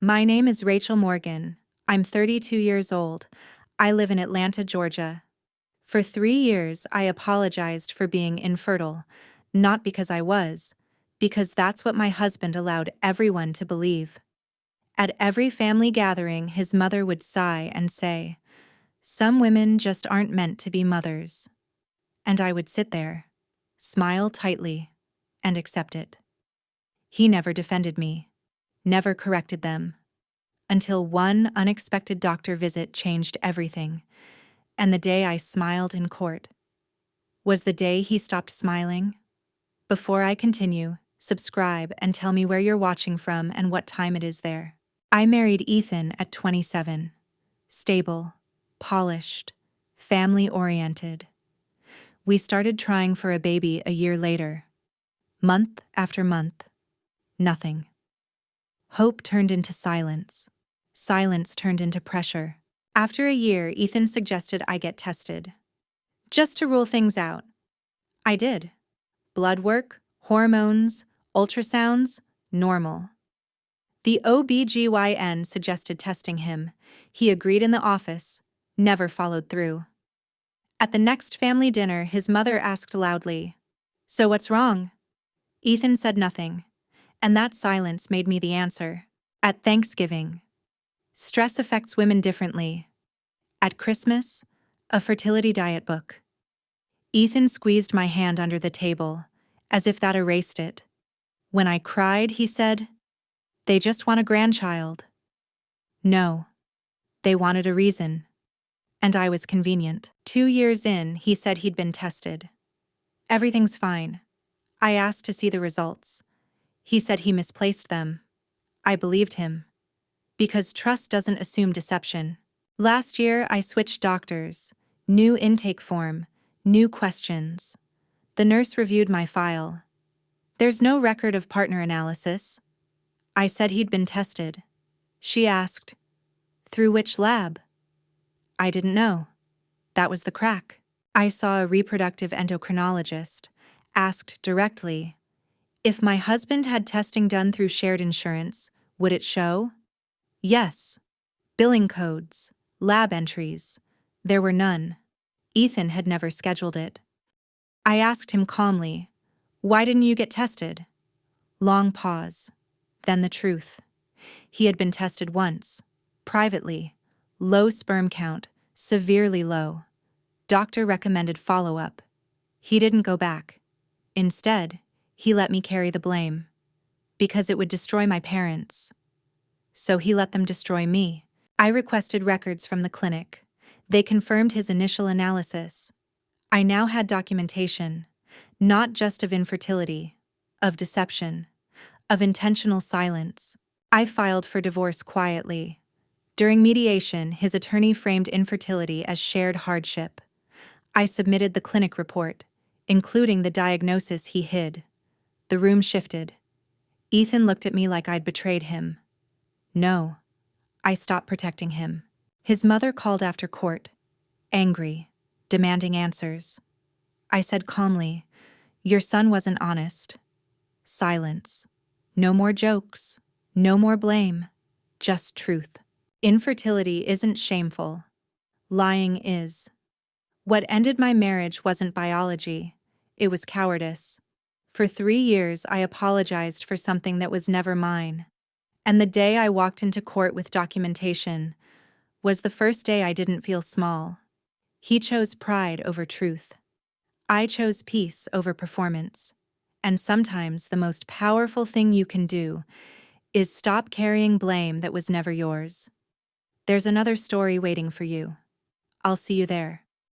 My name is Rachel Morgan. I'm 32 years old. I live in Atlanta, Georgia. For 3 years, I apologized for being infertile, not because I was, because that's what my husband allowed everyone to believe. At every family gathering, his mother would sigh and say, "Some women just aren't meant to be mothers." And I would sit there, smile tightly, and accept it. He never defended me, never corrected them, until one unexpected doctor visit changed everything, and the day I smiled in court was the day he stopped smiling. Before I continue, subscribe and tell me where you're watching from and what time it is there. I married Ethan at 27. Stable, polished, family-oriented. We started trying for a baby a year later. Month after month, nothing. Hope turned into silence. Silence turned into pressure. After a year, Ethan suggested I get tested. Just to rule things out. I did. Blood work, hormones, ultrasounds, normal. The OBGYN suggested testing him. He agreed in the office, never followed through. At the next family dinner, his mother asked loudly, "So what's wrong?" Ethan said nothing, and that silence made me the answer. At Thanksgiving, stress affects women differently. At Christmas, a fertility diet book. Ethan squeezed my hand under the table, as if that erased it. When I cried, he said, "They just want a grandchild." No, they wanted a reason. And I was convenient. 2 years in, he said he'd been tested. Everything's fine. I asked to see the results. He said he misplaced them. I believed him. Because trust doesn't assume deception. Last year, I switched doctors. New intake form, new questions. The nurse reviewed my file. "There's no record of partner analysis." I said he'd been tested. She asked, "Through which lab?" I didn't know. That was the crack. I saw a reproductive endocrinologist, asked directly, if my husband had testing done through shared insurance, would it show? Yes. Billing codes, lab entries. There were none. Ethan had never scheduled it. I asked him calmly, "Why didn't you get tested?" Long pause. Then the truth. He had been tested once, privately. Low sperm count, severely low. Doctor recommended follow-up. He didn't go back. Instead, he let me carry the blame. Because it would destroy my parents. So he let them destroy me. I requested records from the clinic. They confirmed his initial analysis. I now had documentation, not just of infertility, of deception, of intentional silence. I filed for divorce quietly. During mediation, his attorney framed infertility as shared hardship. I submitted the clinic report, including the diagnosis he hid. The room shifted. Ethan looked at me like I'd betrayed him. No, I stopped protecting him. His mother called after court, angry, demanding answers. I said calmly, "Your son wasn't honest." Silence. No more jokes, no more blame, just truth. Infertility isn't shameful. Lying is. What ended my marriage wasn't biology, it was cowardice. For 3 years, I apologized for something that was never mine. And the day I walked into court with documentation was the first day I didn't feel small. He chose pride over truth. I chose peace over performance. And sometimes the most powerful thing you can do is stop carrying blame that was never yours. There's another story waiting for you. I'll see you there.